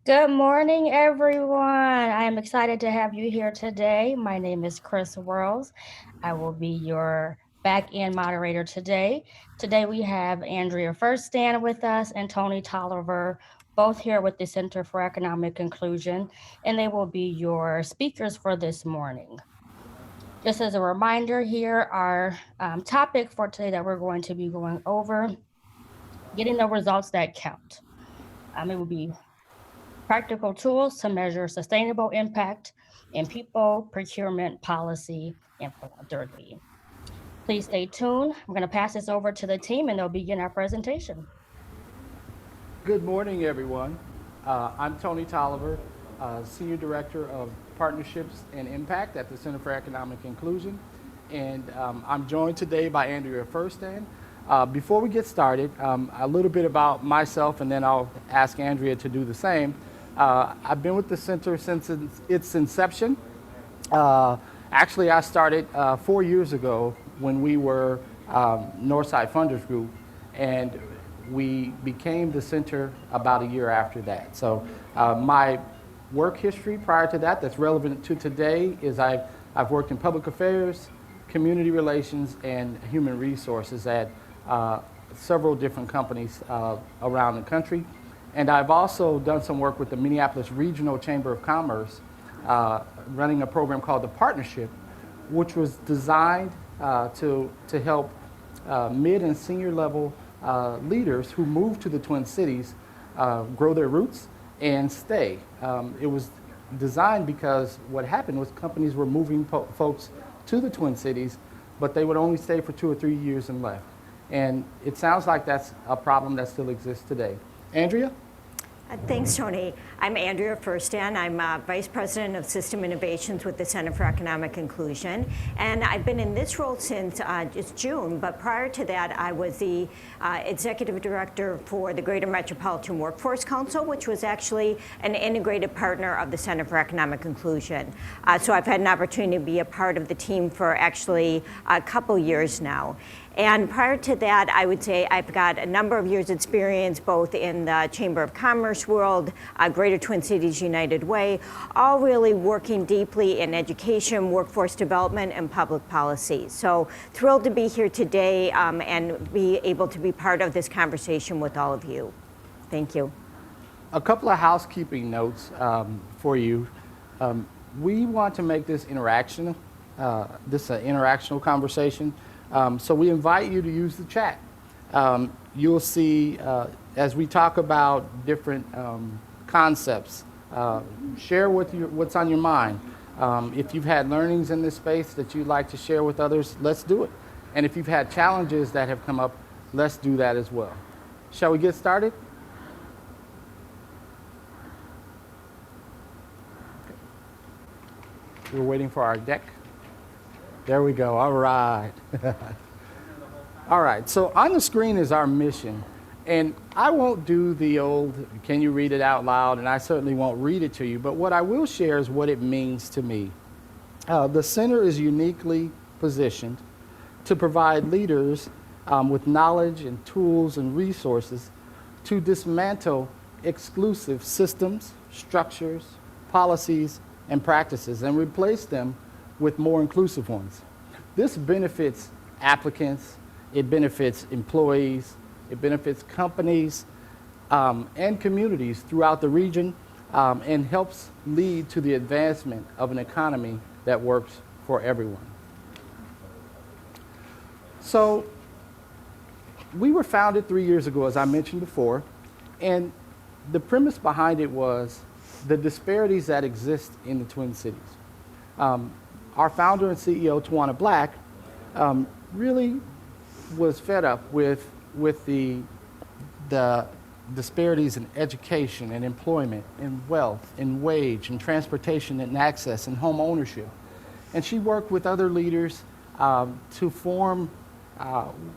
Good morning, everyone. I am excited to have you here today. My name is Kris Worrells. I will be your back end moderator today. Today we have Andrea Ferstan with us and Tony Tolliver, both here with the Center for Economic Inclusion, and they will be your speakers for this morning. Just as a reminder, here our topic for today that we're going to be going over getting the results that count. It will be practical tools to measure sustainable impact in people, procurement, policy, and philanthropy. Please stay tuned. I'm going to pass this over to the team and they'll begin our presentation. Good morning, everyone. I'm Tony Tolliver, Senior Director of Partnerships and Impact at the Center for Economic Inclusion. And I'm joined today by Andrea Ferstan. Before we get started, a little bit about myself, and then I'll ask Andrea to do the same. I've been with the center since its inception. Actually, I started 4 years ago when we were Northside Funders Group, and we became the center about a year after that. So my work history prior to that that's relevant to today is I've worked in public affairs, community relations, and human resources at several different companies around the country. And I've also done some work with the Minneapolis Regional Chamber of Commerce, running a program called the Partnership, which was designed to help mid and senior level leaders who move to the Twin Cities grow their roots and stay. It was designed because what happened was companies were moving folks to the Twin Cities, but they would only stay for 2 or 3 years and left. And it sounds like that's a problem that still exists today. Andrea? Thanks, Tony. I'm Andrea Ferstan. I'm Vice President of System Innovations with the Center for Economic Inclusion. And I've been in this role since just June, but prior to that, I was the Executive Director for the Greater Metropolitan Workforce Council, which was actually an integrated partner of the Center for Economic Inclusion. So I've had an opportunity to be a part of the team for actually a couple years now. And prior to that, I would say I've got a number of years' experience both in the Chamber of Commerce world, Greater Twin Cities United Way, all really working deeply in education, workforce development, and public policy. So thrilled to be here today and be able to be part of this conversation with all of you. Thank you. A couple of housekeeping notes for you. We want to make this interactional conversation. So we invite you to use the chat. You'll see as we talk about different concepts, share what's on your mind. If you've had learnings in this space that you'd like to share with others, let's do it. And if you've had challenges that have come up, let's do that as well. Shall we get started? We're waiting for our deck. There we go. All right. All right. So on the screen is our mission. And I won't do the old, can you read it out loud? And I certainly won't read it to you. But what I will share is what it means to me. The center is uniquely positioned to provide leaders with knowledge and tools and resources to dismantle exclusive systems, structures, policies, and practices and replace them with more inclusive ones. This benefits applicants, it benefits employees, it benefits companies and communities throughout the region and helps lead to the advancement of an economy that works for everyone. So we were founded 3 years ago, as I mentioned before, and the premise behind it was the disparities that exist in the Twin Cities. Our founder and CEO, Tawana Black, really was fed up with the disparities in education and employment and wealth and wage and transportation and access and home ownership. And she worked with other leaders to form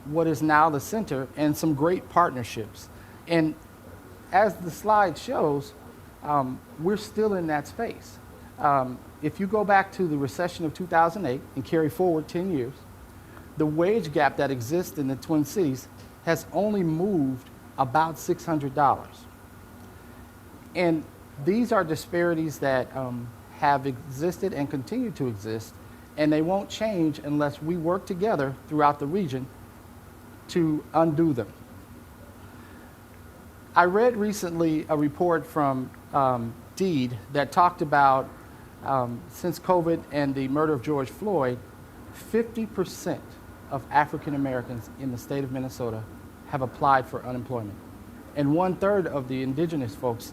what is now the center and some great partnerships. And as the slide shows, we're still in that space. If you go back to the recession of 2008 and carry forward 10 years, the wage gap that exists in the Twin Cities has only moved about $600. And These are disparities that have existed and continue to exist, and they won't change unless we work together throughout the region to undo them. I read recently a report from Deed that talked about since COVID and the murder of George Floyd, 50% of African Americans in the state of Minnesota have applied for unemployment. And 1/3 of the indigenous folks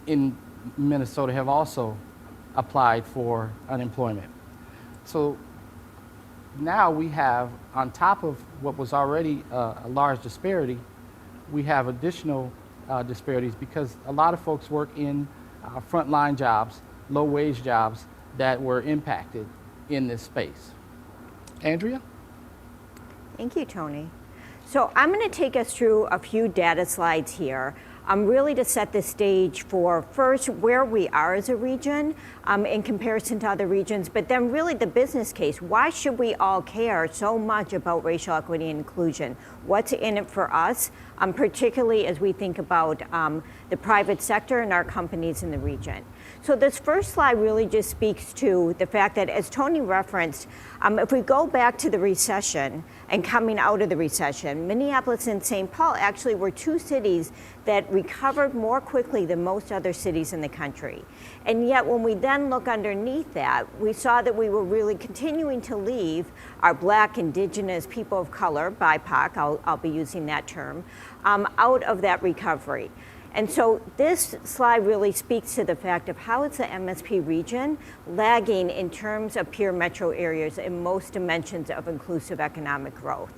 in Minnesota have also applied for unemployment. So now we have, on top of what was already a large disparity, we have additional disparities because a lot of folks work in frontline jobs, low-wage jobs that were impacted in this space. Andrea? Thank you, Tony. So I'm going to take us through a few data slides here, really to set the stage for first where we are as a region in comparison to other regions, but then really the business case. Why should we all care so much about racial equity and inclusion? What's in it for us, particularly as we think about the private sector and our companies in the region? So this first slide really just speaks to the fact that, as Tony referenced, if we go back to the recession and coming out of the recession, Minneapolis and St. Paul actually were two cities that recovered more quickly than most other cities in the country. And yet when we then look underneath that, we saw that we were really continuing to leave our Black, Indigenous, people of color, BIPOC, I'll be using that term, out of that recovery. And so this slide really speaks to the fact of how is the MSP region lagging in terms of peer metro areas in most dimensions of inclusive economic growth.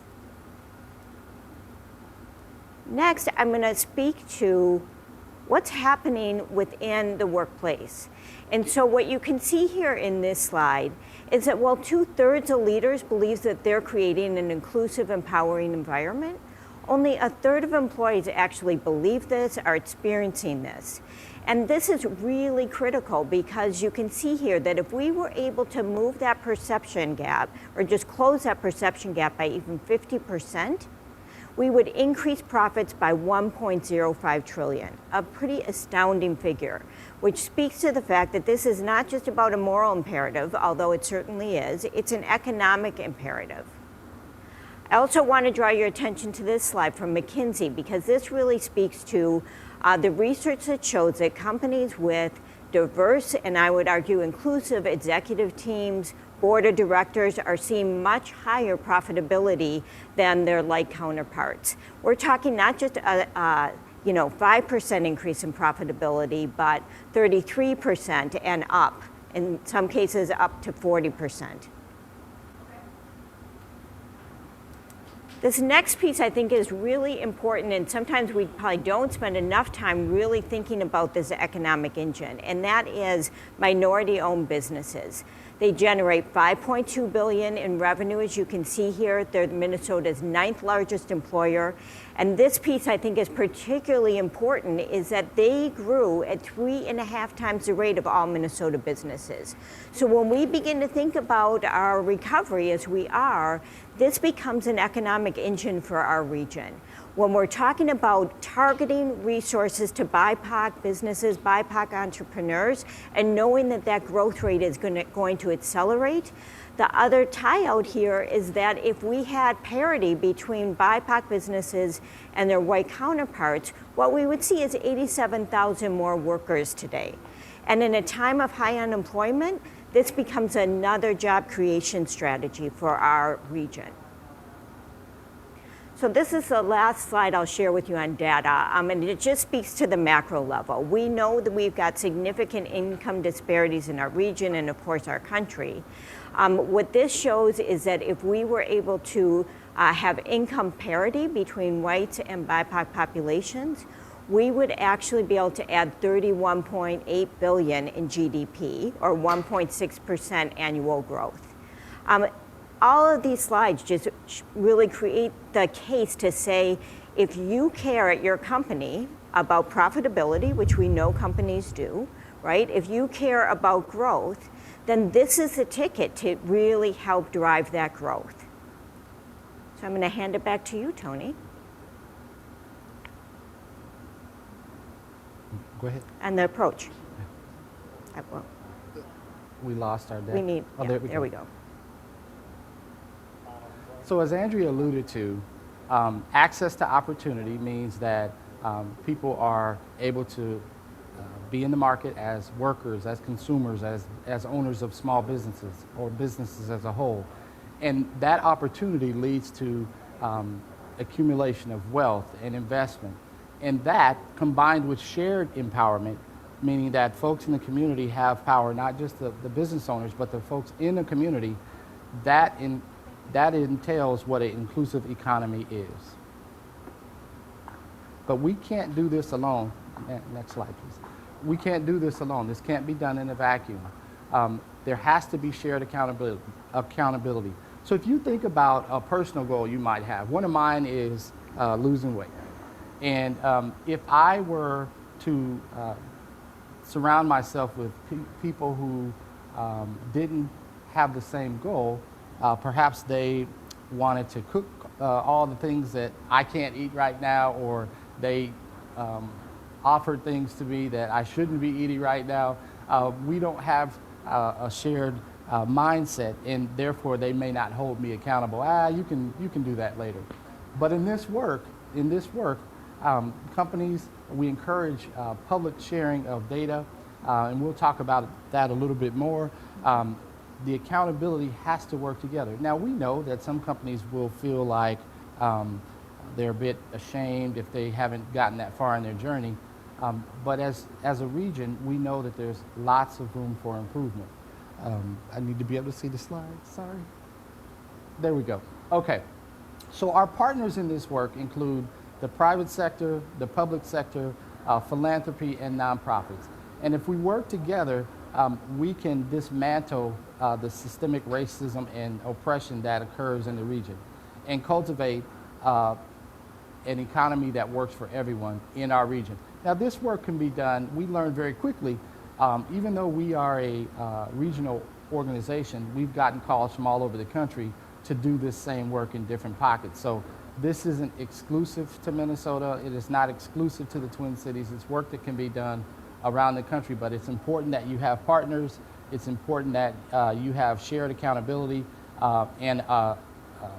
Next, I'm going to speak to what's happening within the workplace. And so what you can see here in this slide is that while 2/3 of leaders believe that they're creating an inclusive, empowering environment, only 1/3 of employees actually believe this, are experiencing this. And this is really critical because you can see here that if we were able to move that perception gap or just close that perception gap by even 50%, we would increase profits by 1.05 trillion, a pretty astounding figure, which speaks to the fact that this is not just about a moral imperative, although it certainly is, it's an economic imperative. I also want to draw your attention to this slide from McKinsey because this really speaks to the research that shows that companies with diverse and I would argue inclusive executive teams, board of directors are seeing much higher profitability than their like counterparts. We're talking not just a 5% increase in profitability, but 33% and up, in some cases up to 40%. This next piece I think is really important, and sometimes we probably don't spend enough time really thinking about this economic engine, and that is minority-owned businesses. They generate $5.2 billion in revenue, as you can see here. They're Minnesota's 9th largest employer. And this piece I think is particularly important is that they grew at 3.5 times the rate of all Minnesota businesses. So when we begin to think about our recovery as we are, this becomes an economic engine for our region. When we're talking about targeting resources to BIPOC businesses, BIPOC entrepreneurs, and knowing that that growth rate is going to accelerate, the other tie out here is that if we had parity between BIPOC businesses and their white counterparts, what we would see is 87,000 more workers today. And in a time of high unemployment, this becomes another job creation strategy for our region. So this is the last slide I'll share with you on data, and it just speaks to the macro level. We know that we've got significant income disparities in our region and of course our country. What this shows is that if we were able to have income parity between whites and BIPOC populations, we would actually be able to add $31.8 billion in GDP, or 1.6% annual growth. All of these slides just really create the case to say, if you care at your company about profitability, which we know companies do, right? If you care about growth, then this is the ticket to really help drive that growth. So I'm going to hand it back to you, Tony. Go ahead. And the approach. Well, We lost our deck. we need, Oh, yeah, there we go. go. So as Andrea alluded to, access to opportunity means that people are able to be in the market as workers, as consumers, as owners of small businesses or businesses as a whole. And that opportunity leads to accumulation of wealth and investment. And that, combined with shared empowerment, meaning that folks in the community have power, not just the business owners, but the folks in the community, that entails what an inclusive economy is. But we can't do this alone. Next slide, please. We can't do this alone. This can't be done in a vacuum. There has to be shared accountability. So if you think about a personal goal you might have, one of mine is losing weight. And if I were to surround myself with people who didn't have the same goal, perhaps they wanted to cook all the things that I can't eat right now, or they offered things to me that I shouldn't be eating right now. We don't have a shared mindset, and therefore they may not hold me accountable. You can do that later. But in this work, companies, we encourage public sharing of data, and we'll talk about that a little bit more. The accountability has to work together. Now, we know that some companies will feel like they're a bit ashamed if they haven't gotten that far in their journey. But as a region, we know that there's lots of room for improvement. I need to be able to see the slide, sorry. There we go. Okay, so our partners in this work include the private sector, the public sector, philanthropy, and nonprofits. And if we work together, we can dismantle the systemic racism and oppression that occurs in the region and cultivate an economy that works for everyone in our region. Now, this work can be done, we learned very quickly, even though we are a regional organization, we've gotten calls from all over the country to do this same work in different pockets. So this isn't exclusive to Minnesota, it is not exclusive to the Twin Cities, it's work that can be done around the country, but it's important that you have partners, it's important that you have shared accountability and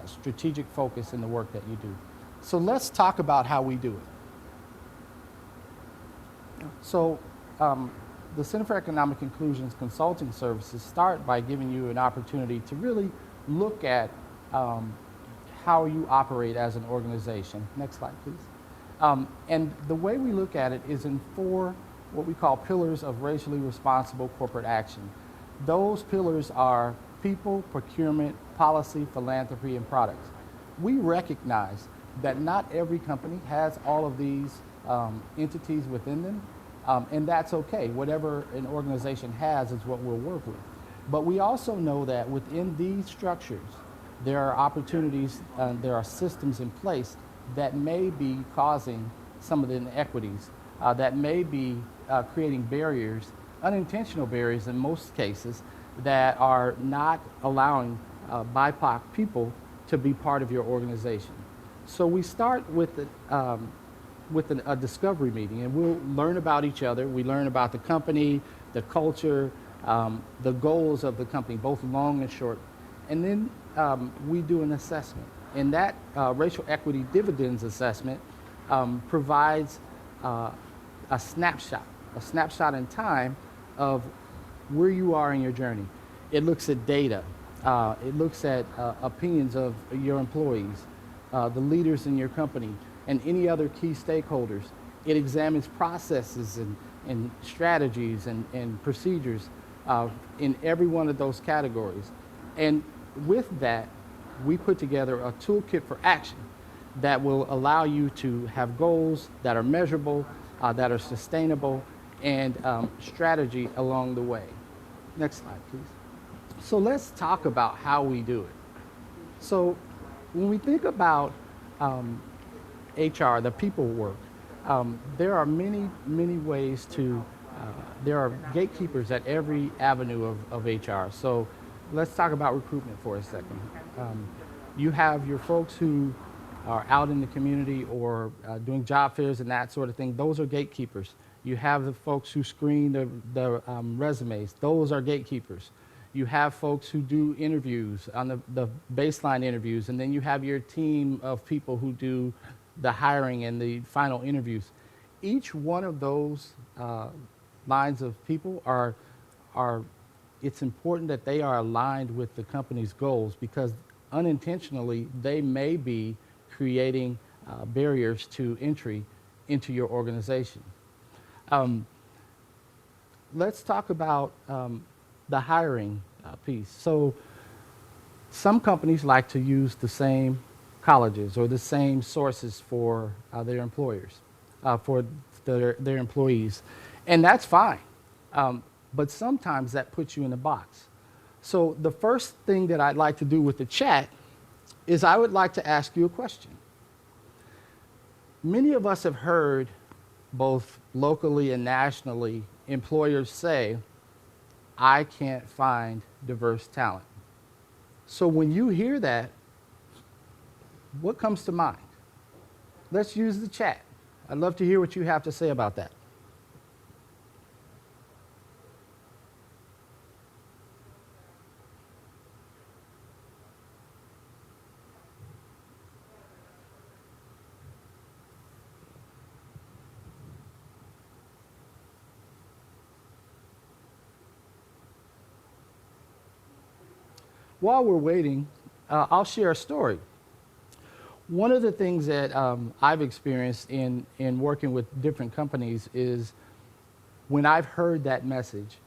strategic focus in the work that you do. So let's talk about how we do it. So the Center for Economic Inclusion's consulting services start by giving you an opportunity to really look at how you operate as an organization. Next slide, please. And the way we look at it is in four what we call pillars of racially responsible corporate action. Those pillars are people, procurement, policy, philanthropy, and products. We recognize that not every company has all of these entities within them, and that's okay. Whatever an organization has is what we'll work with. But we also know that within these structures, there are opportunities, there are systems in place that may be causing some of the inequities, that may be creating barriers, unintentional barriers in most cases, that are not allowing BIPOC people to be part of your organization. So we start with a discovery meeting, and we'll learn about each other. We learn about the company, the culture, the goals of the company, both long and short. And then we do an assessment. And that Racial Equity Dividends Assessment provides a snapshot in time of where you are in your journey. It looks at data. It looks at opinions of your employees, the leaders in your company, and any other key stakeholders. It examines processes and strategies and procedures in every one of those categories. And with that, we put together a toolkit for action that will allow you to have goals that are measurable, that are sustainable, and strategy along the way. Next slide, please. So let's talk about how we do it. So when we think about HR, the people work, there are many ways to, there are gatekeepers at every avenue of HR. So let's talk about recruitment for a second. You have your folks who are out in the community or doing job fairs and that sort of thing. Those are gatekeepers. You have the folks who screen the resumes. Those are gatekeepers. You have folks who do interviews on the baseline interviews, and then you have your team of people who do the hiring and the final interviews. Each one of those lines of people are it's important that they are aligned with the company's goals, because unintentionally they may be creating barriers to entry into your organization. Um, let's talk about the hiring piece. So some companies like to use the same colleges or the same sources for their employers, for their employees, and that's fine. But sometimes that puts you in a box. So the first thing that I'd like to do with the chat is I would like to ask you a question. Many of us have heard, both locally and nationally, employers say, I can't find diverse talent. So when you hear that, what comes to mind? Let's use the chat. I'd love to hear what you have to say about that. While we're waiting, I'll share a story. One of the things that I've experienced in working with different companies is when I've heard that message,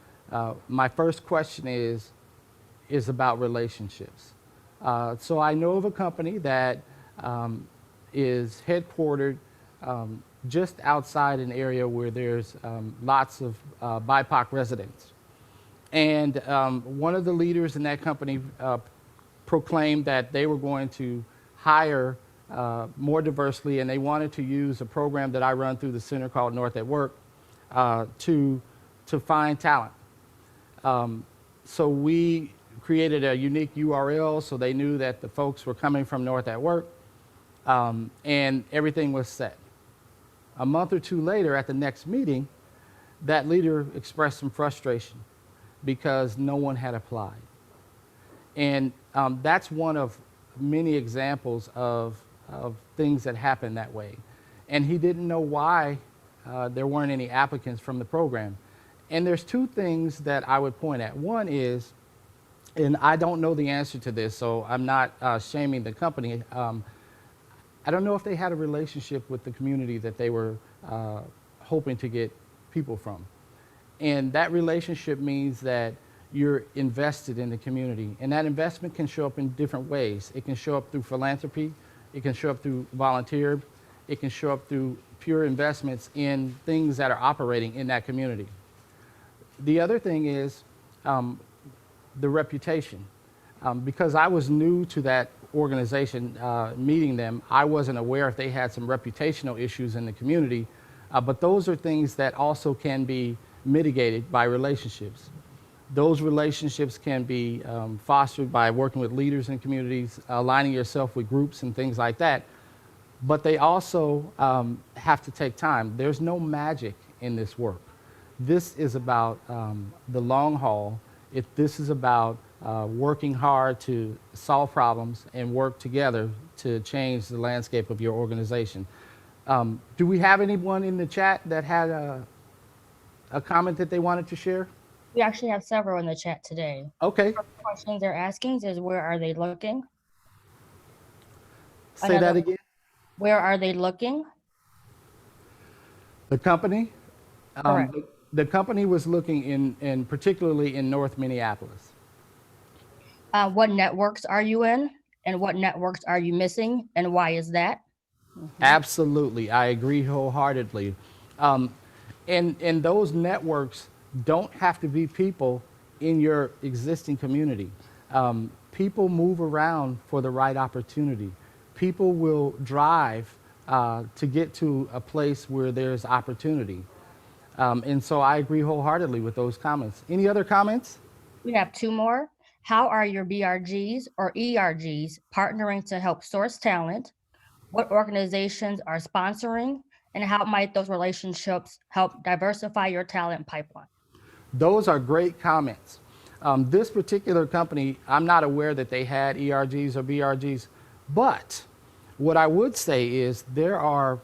my first question is about relationships. So I know of a company that is headquartered just outside an area where there's lots of BIPOC residents. And one of the leaders in that company proclaimed that they were going to hire more diversely, and they wanted to use a program that I run through the center called North at Work to find talent. So we created a unique URL so they knew that the folks were coming from North at Work, and everything was set. A month or two later, at the next meeting, that leader expressed some frustration because no one had applied. And that's one of many examples of things that happen that way. And he didn't know why there weren't any applicants from the program. And there's two things that I would point at. One is, and I don't know the answer to this, so I'm not shaming the company. I don't know if they had a relationship with the community that they were hoping to get people from. And that relationship means that you're invested in the community. And that investment can show up in different ways. It can show up through philanthropy. It can show up through volunteer. It can show up through pure investments in things that are operating in that community. The other thing is the reputation. Because I was new to that organization, meeting them, I wasn't aware if they had some reputational issues in the community. But those are things that also can be mitigated by relationships. Those relationships can be fostered by working with leaders in communities, aligning yourself with groups and things like that. But they also have to take time. There's no magic in this work. This is about the long haul. This is about working hard to solve problems and work together to change the landscape of your organization. Do we have anyone in the chat that had a comment that they wanted to share? We actually have several in the chat today. Okay. The questions they're asking is, where are they looking? Say that again. Where are they looking? The company? Correct. The company was looking in particularly in North Minneapolis. What networks are you in, and what networks are you missing, and why is that? Absolutely, I agree wholeheartedly. And those networks don't have to be people in your existing community. People move around for the right opportunity. People will drive to get to a place where there's opportunity. And so I agree wholeheartedly with those comments. Any other comments? We have two more. How are your BRGs or ERGs partnering to help source talent? What organizations are sponsoring? and how might those relationships help diversify your talent pipeline? Those are great comments. This particular company, I'm not aware that they had ERGs or BRGs, but what I would say is there are,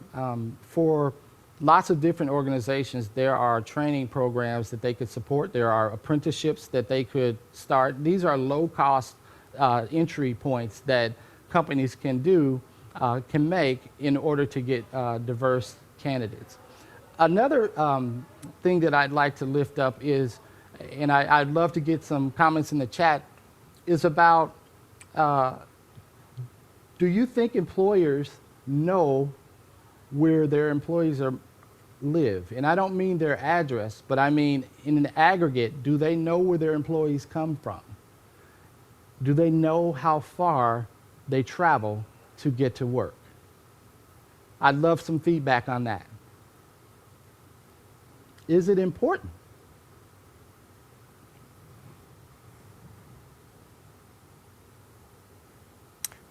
for lots of different organizations, there are training programs that they could support. There are apprenticeships that they could start. These are low-cost entry points that companies can do, can make in order to get diverse candidates. Another thing that I'd like to lift up is, and I'd love to get some comments in the chat, is about do you think employers know where their employees live? And I don't mean their address, but I mean in an aggregate, do they know where their employees come from? Do they know how far they travel to get to work? I'd love some feedback on that. Is it important?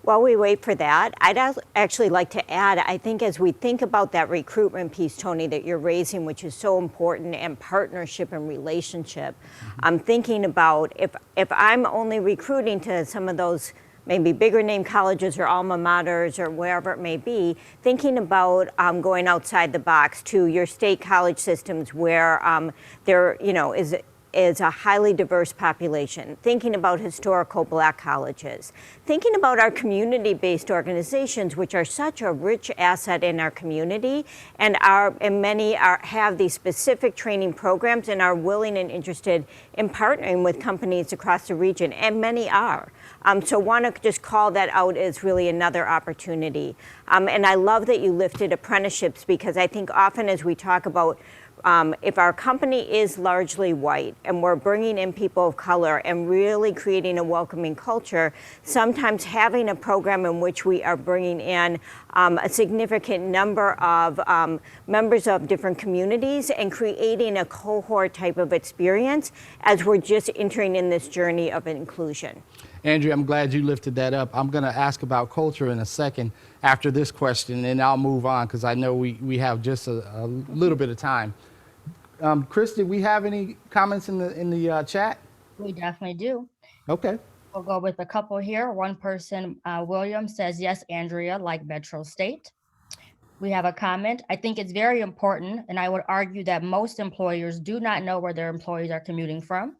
While we wait for that, I'd actually like to add, I think as we think about that recruitment piece, Tony, that you're raising, which is so important, and partnership and relationship, I'm thinking about if I'm only recruiting to some of those maybe bigger name colleges or alma maters or wherever it may be, thinking about going outside the box to your state college systems where there is a highly diverse population, thinking about historical Black colleges, thinking about our community-based organizations, which are such a rich asset in our community, and many have these specific training programs and are willing and interested in partnering with companies across the region, and many are. So want to just call that out as really another opportunity. And I love that you lifted apprenticeships, because I think often as we talk about if our company is largely white and we're bringing in people of color and really creating a welcoming culture, sometimes having a program in which we are bringing in a significant number of members of different communities and creating a cohort type of experience as we're just entering in this journey of inclusion. Andrea, I'm glad you lifted that up. I'm going to ask about culture in a second after this question, and I'll move on because I know we have just a little bit of time. Kris, did we have any comments in the chat? We definitely do. Okay. We'll go with a couple here. One person, William, says, yes, Andrea, like Metro State. We have a comment. I think it's very important, and I would argue that most employers do not know where their employees are commuting from.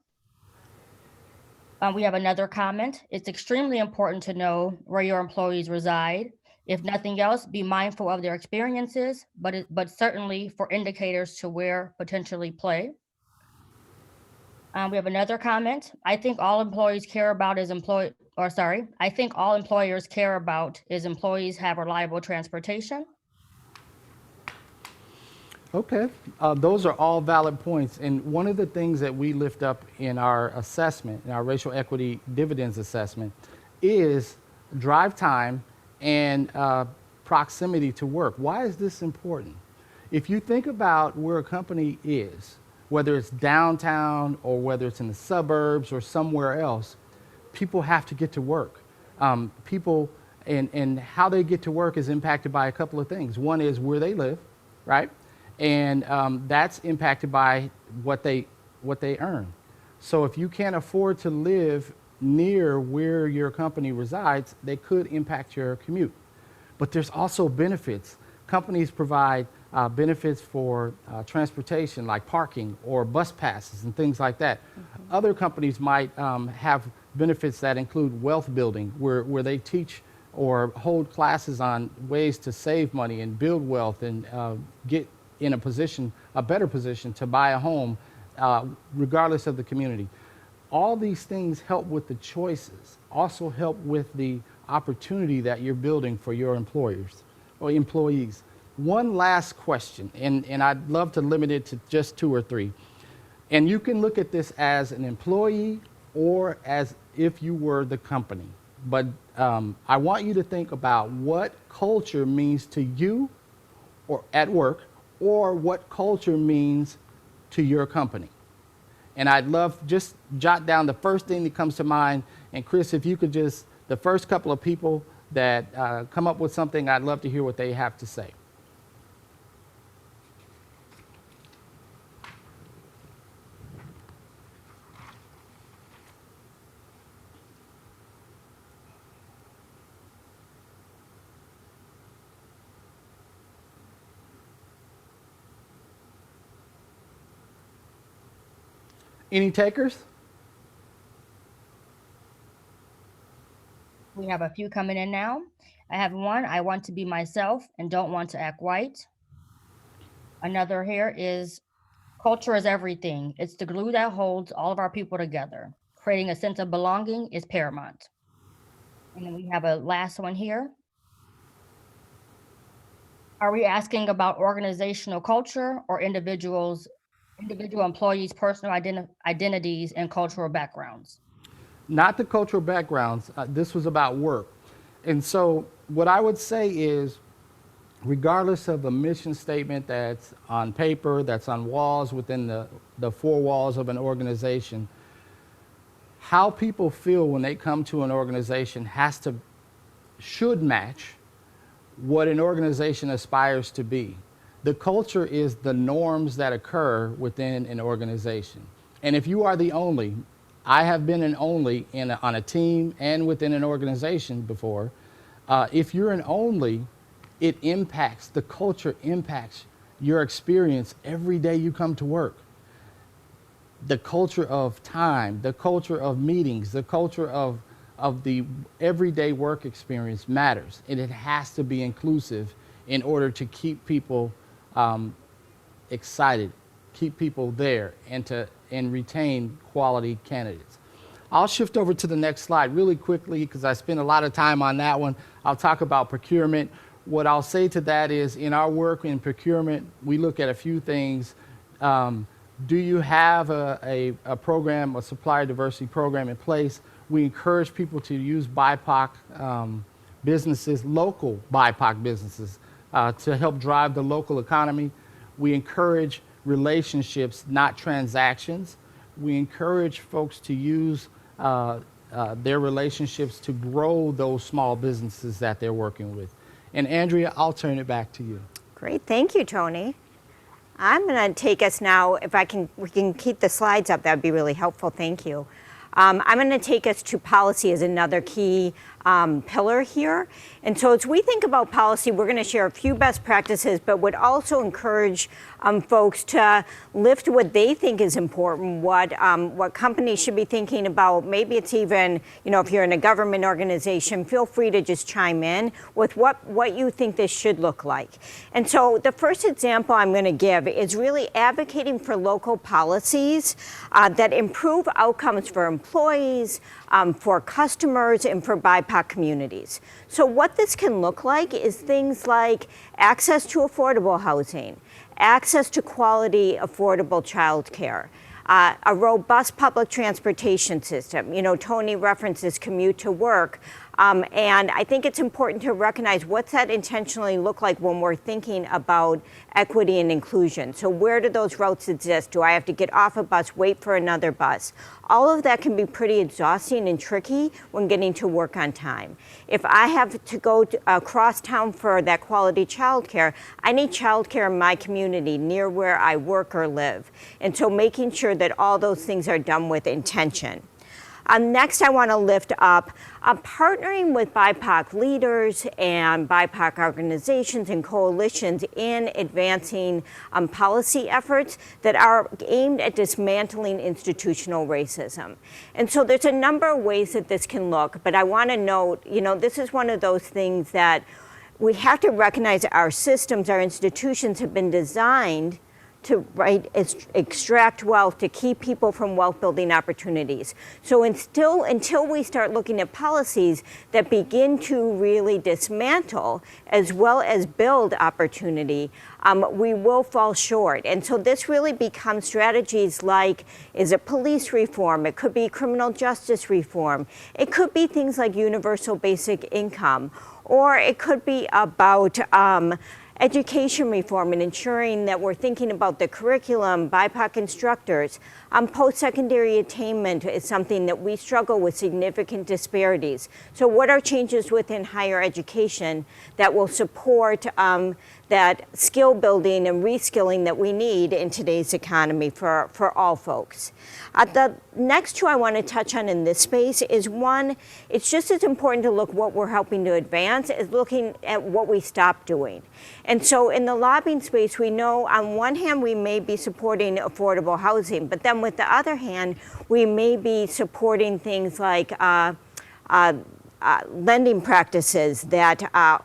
We have another comment. It's extremely important to know where your employees reside. If nothing else, be mindful of their experiences, but certainly for indicators to where potentially play. We have another comment. I think all employers care about is employees have reliable transportation. Okay, those are all valid points. And one of the things that we lift up in our assessment, in our Racial Equity Dividends Assessment, is drive time and proximity to work. Why is this important? If you think about where a company is, whether it's downtown or whether it's in the suburbs or somewhere else, people have to get to work. People and how they get to work is impacted by a couple of things. One is where they live, right? And that's impacted by what they earn. So if you can't afford to live near where your company resides, they could impact your commute. But there's also benefits. Companies provide benefits for transportation, like parking or bus passes and things like that. Mm-hmm. Other companies might have benefits that include wealth building, where they teach or hold classes on ways to save money and build wealth and get in a better position to buy a home, regardless of the community. All these things help with the choices, also help with the opportunity that you're building for your employers or employees. One last question, and I'd love to limit it to just 2 or 3. And you can look at this as an employee or as if you were the company. But I want you to think about what culture means to you or at work, or what culture means to your company. And I'd love, just jot down the first thing that comes to mind. And Kris, if you could just, the first couple of people that come up with something, I'd love to hear what they have to say. Any takers? We have a few coming in now. I have one, I want to be myself and don't want to act white. Another here is culture is everything. It's the glue that holds all of our people together. Creating a sense of belonging is paramount. And then we have a last one here. Are we asking about organizational culture or individual employees' personal identities and cultural backgrounds? Not the cultural backgrounds. This was about work. And so what I would say is, regardless of a mission statement that's on paper, that's on walls within the four walls of an organization, how people feel when they come to an organization should match what an organization aspires to be. The culture is the norms that occur within an organization. And if you are the only, I have been an only on a team and within an organization before. If you're an only, the culture impacts your experience every day you come to work. The culture of time, the culture of meetings, the culture of the everyday work experience matters. And it has to be inclusive in order to keep people excited, keep people there, and retain quality candidates. I'll shift over to the next slide really quickly because I spent a lot of time on that one. I'll talk about procurement. What I'll say to that is, in our work in procurement, we look at a few things. Do you have a program, a supplier diversity program in place? We encourage people to use BIPOC businesses, local BIPOC businesses, to help drive the local economy. We encourage relationships, not transactions. We encourage folks to use their relationships to grow those small businesses that they're working with. And Andrea, I'll turn it back to you. Great, thank you, Tony. I'm going to take us now, if we can keep the slides up, that would be really helpful, thank you. I'm going to take us to policy as another key pillar here. And so as we think about policy, we're going to share a few best practices, but would also encourage folks to lift what they think is important, what companies should be thinking about. Maybe it's even, if you're in a government organization, feel free to just chime in with what you think this should look like. And so the first example I'm going to give is really advocating for local policies that improve outcomes for employees, for customers, and for BIPOC communities. So what this can look like is things like access to affordable housing, access to quality, affordable childcare, a robust public transportation system. Tony references commute to work. And I think it's important to recognize what's that intentionally look like when we're thinking about equity and inclusion. So where do those routes exist? Do I have to get off a bus, wait for another bus? All of that can be pretty exhausting and tricky when getting to work on time. If I have to go across town for that quality childcare, I need childcare in my community near where I work or live. And so making sure that all those things are done with intention. Next, I want to lift up partnering with BIPOC leaders and BIPOC organizations and coalitions in advancing policy efforts that are aimed at dismantling institutional racism. And so there's a number of ways that this can look, but I want to note, this is one of those things that we have to recognize our systems, our institutions have been designed to extract wealth, to keep people from wealth-building opportunities. So until we start looking at policies that begin to really dismantle as well as build opportunity, we will fall short. And so this really becomes strategies like, is it police reform? It could be criminal justice reform. It could be things like universal basic income, or it could be about education reform and ensuring that we're thinking about the curriculum, BIPOC instructors. Post-secondary attainment is something that we struggle with significant disparities. So what are changes within higher education that will support that skill building and reskilling that we need in today's economy for all folks? next two I want to touch on in this space is one, it's just as important to look what we're helping to advance as looking at what we stopped doing. And so in the lobbying space, we know on one hand we may be supporting affordable housing, but then with the other hand, we may be supporting things like lending practices that are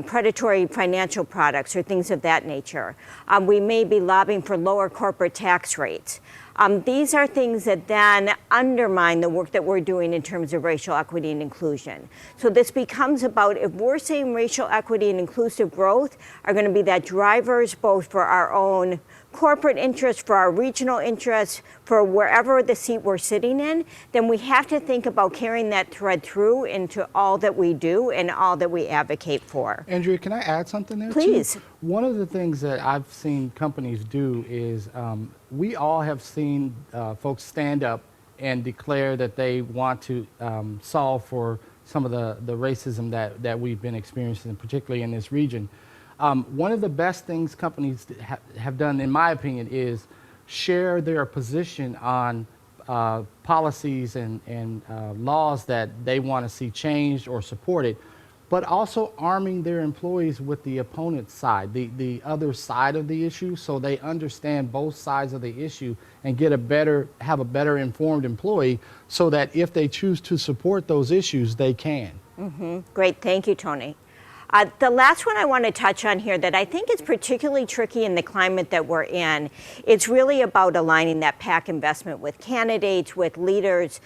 predatory financial products or things of that nature. We may be lobbying for lower corporate tax rates. These are things that then undermine the work that we're doing in terms of racial equity and inclusion. So this becomes about, if we're saying racial equity and inclusive growth are going to be that drivers both for our own corporate interests, for our regional interests, for wherever the seat we're sitting in, then we have to think about carrying that thread through into all that we do and all that we advocate for. Andrea, can I add something there? Please. Too? One of the things that I've seen companies do is we all have seen folks stand up and declare that they want to solve for some of the racism that we've been experiencing, particularly in this region. One of the best things companies have done, in my opinion, is share their position on policies and laws that they want to see changed or supported, but also arming their employees with the opponent's side, the other side of the issue, so they understand both sides of the issue and have a better informed employee, so that if they choose to support those issues, they can. Mm-hmm. Great, thank you, Tony. The last one I want to touch on here that I think is particularly tricky in the climate that we're in, it's really about aligning that PAC investment with candidates, with leaders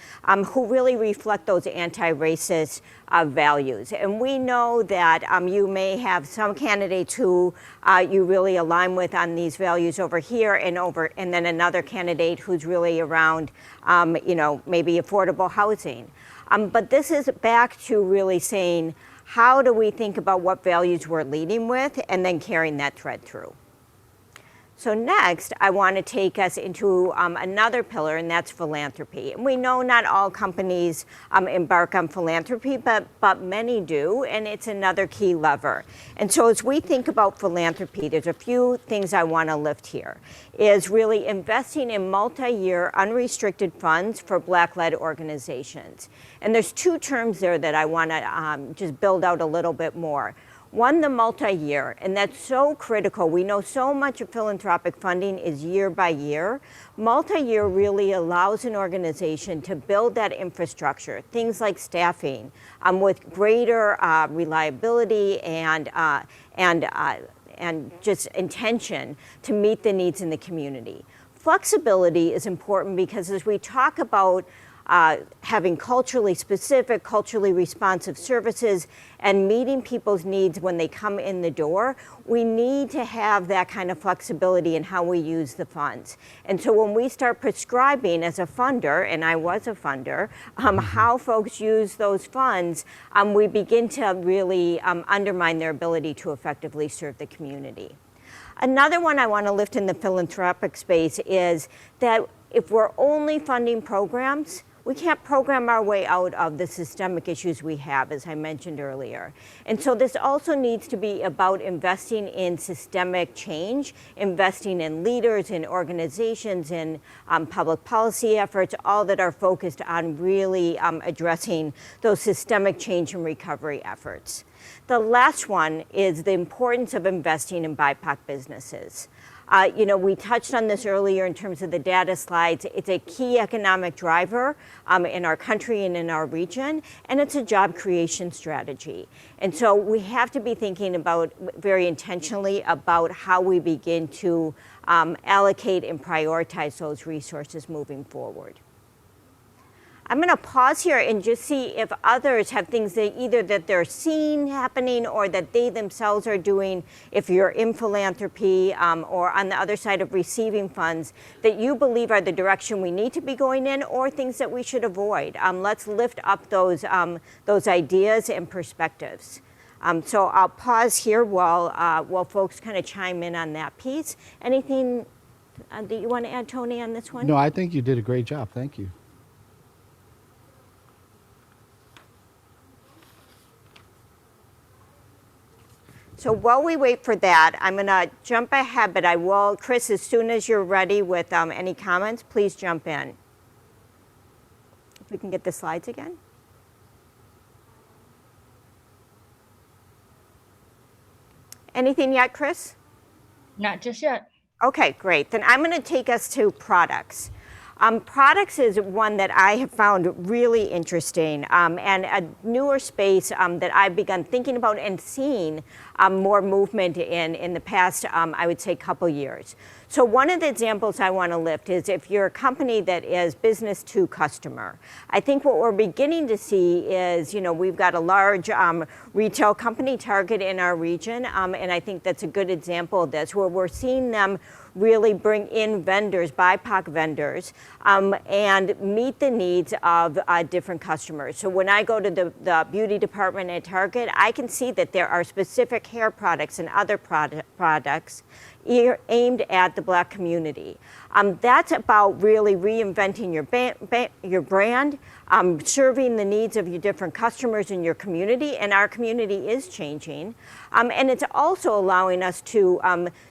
who really reflect those anti-racist values. And we know that you may have some candidates who you really align with on these values over here, and then another candidate who's really around, maybe affordable housing. But this is back to really saying, how do we think about what values we're leading with and then carrying that thread through? So next, I want to take us into another pillar, and that's philanthropy. And we know not all companies embark on philanthropy, but many do, and it's another key lever. And so as we think about philanthropy, there's a few things I want to lift here, is really investing in multi-year unrestricted funds for Black-led organizations. And there's two terms there that I want to just build out a little bit more. One, the multi-year, and that's so critical. We know so much of philanthropic funding is year by year. Multi-year really allows an organization to build that infrastructure, things like staffing, with greater reliability and just intention to meet the needs in the community. Flexibility is important because as we talk about having culturally specific, culturally responsive services and meeting people's needs when they come in the door, we need to have that kind of flexibility in how we use the funds. And so when we start prescribing as a funder, and I was a funder, how folks use those funds, we begin to really undermine their ability to effectively serve the community. Another one I want to lift in the philanthropic space is that if we're only funding programs, we can't program our way out of the systemic issues we have, as I mentioned earlier. And so this also needs to be about investing in systemic change, investing in leaders, in organizations, in public policy efforts, all that are focused on really addressing those systemic change and recovery efforts. The last one is the importance of investing in BIPOC businesses. We touched on this earlier in terms of the data slides. It's a key economic driver in our country and in our region, and it's a job creation strategy. And so we have to be thinking about very intentionally about how we begin to allocate and prioritize those resources moving forward. I'm going to pause here and just see if others have things that they're seeing happening or that they themselves are doing, if you're in philanthropy or on the other side of receiving funds, that you believe are the direction we need to be going in, or things that we should avoid. Let's lift up those ideas and perspectives. So I'll pause here while folks kind of chime in on that piece. Anything that you want to add, Tony, on this one? No, I think you did a great job. Thank you. So while we wait for that, I'm going to jump ahead, but I will, Kris, as soon as you're ready with any comments, please jump in. If we can get the slides again. Anything yet, Kris? Not just yet. Okay, great. Then I'm going to take us to products. Products is one that I have found really interesting and a newer space that I've begun thinking about and seeing more movement in the past, I would say, couple years. So one of the examples I want to lift is if you're a company that is business to customer. I think what we're beginning to see is, we've got a large retail company, Target, in our region, and I think that's a good example of this, where we're seeing them really bring in vendors, BIPOC vendors, and meet the needs of different customers. So when I go to the beauty department at Target, I can see that there are specific hair products and other products aimed at the Black community. That's about really reinventing your brand, serving the needs of your different customers in your community, and our community is changing. And it's also allowing us to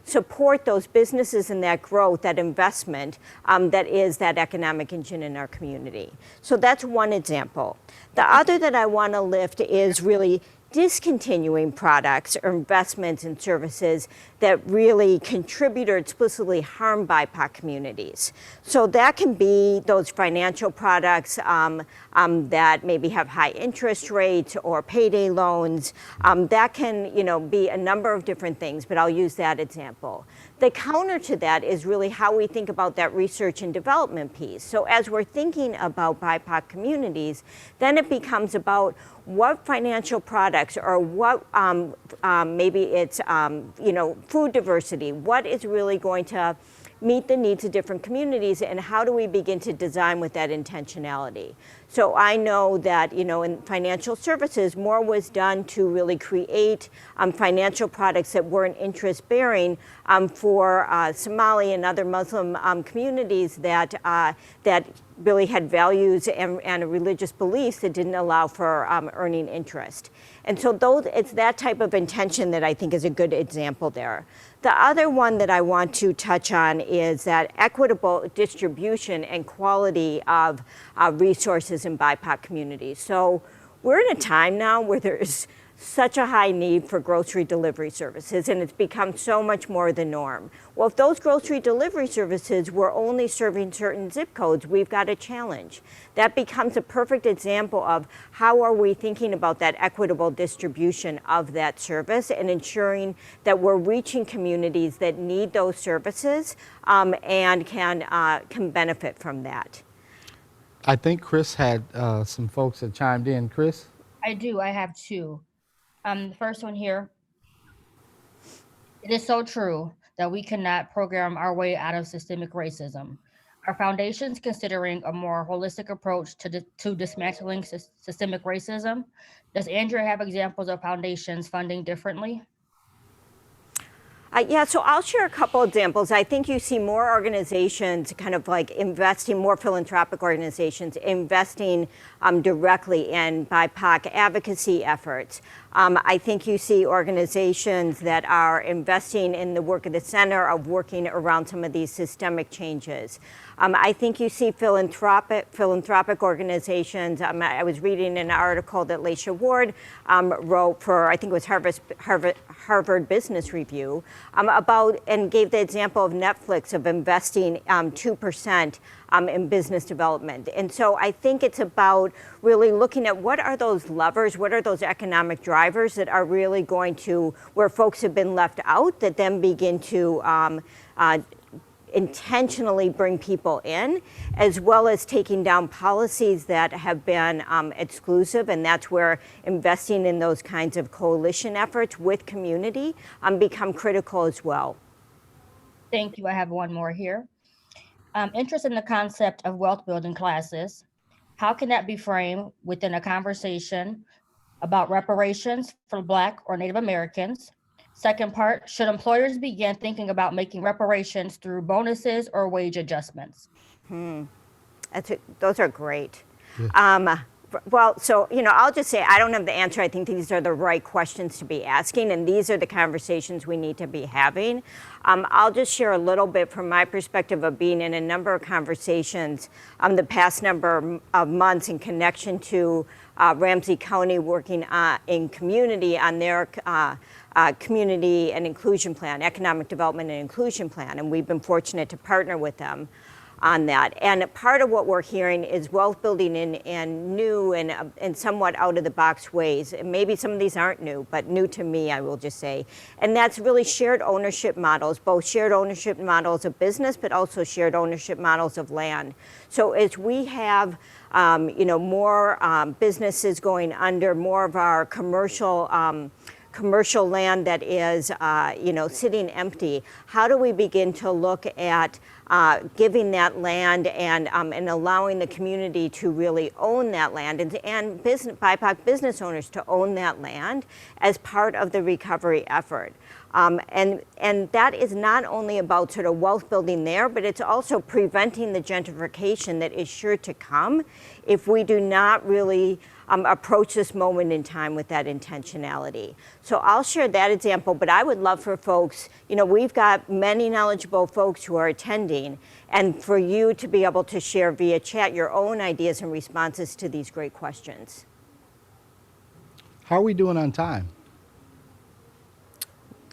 support those businesses and that growth, that investment that is that economic engine in our community. So that's one example. The other that I want to lift is really discontinuing products or investments and services that really contribute or explicitly harm BIPOC communities. So that can be those financial products that maybe have high interest rates or payday loans. That can, be a number of different things, but I'll use that example. The counter to that is really how we think about that research and development piece. So as we're thinking about BIPOC communities, then it becomes about what financial products or what maybe it's food diversity, what is really going to meet the needs of different communities, and how do we begin to design with that intentionality. So I know that in financial services, more was done to really create financial products that weren't interest bearing for Somali and other Muslim communities that really had values and religious beliefs that didn't allow for earning interest. And so it's that type of intention that I think is a good example there. The other one that I want to touch on is that equitable distribution and quality of resources in BIPOC communities. So we're in a time now where there's such a high need for grocery delivery services, and it's become so much more the norm. Well, if those grocery delivery services were only serving certain zip codes, we've got a challenge. That becomes a perfect example of how are we thinking about that equitable distribution of that service and ensuring that we're reaching communities that need those services and can benefit from that. I think Kris had some folks that chimed in. Kris? I do. I have two. The first one here. It is so true that we cannot program our way out of systemic racism. Our foundation's considering a more holistic approach to dismantling systemic racism. Does Andrea have examples of foundations funding differently? Yeah, so I'll share a couple examples. I think you see more organizations kind of like investing, more philanthropic organizations investing directly in BIPOC advocacy efforts. I think you see organizations that are investing in the work of the center of working around some of these systemic changes. I think you see philanthropic organizations. I was reading an article that Laisha Ward wrote for, I think it was Harvard Business Review, about and gave the example of Netflix of investing 2% in business development. And so I think it's about really looking at what are those levers, what are those economic drivers that are really going to, where folks have been left out, that then begin to intentionally bring people in, as well as taking down policies that have been exclusive. And that's where investing in those kinds of coalition efforts with community become critical as well. Thank you. I have one more here. Interest in the concept of wealth building classes. How can that be framed within a conversation about reparations for Black or Native Americans? Second part, should employers begin thinking about making reparations through bonuses or wage adjustments? Those are great. Well, so, I'll just say I don't have the answer. I think these are the right questions to be asking, and these are the conversations we need to be having. I'll just share a little bit from my perspective of being in a number of conversations the past number of months in connection to Ramsey County working in community on their community and inclusion plan, economic development and inclusion plan, and we've been fortunate to partner with them on that. And part of what we're hearing is wealth building in new and somewhat out of the box ways. And maybe some of these aren't new, but new to me, I will just say. And that's really shared ownership models, both shared ownership models of business, but also shared ownership models of land. So as we have more businesses going under, more of our commercial land that is, sitting empty, how do we begin to look at giving that land and allowing the community to really own that land and BIPOC business owners to own that land as part of the recovery effort. And that is not only about sort of wealth building there, but it's also preventing the gentrification that is sure to come if we do not really approach this moment in time with that intentionality. So I'll share that example, but I would love for folks, we've got many knowledgeable folks who are attending, and for you to be able to share via chat your own ideas and responses to these great questions. How are we doing on time?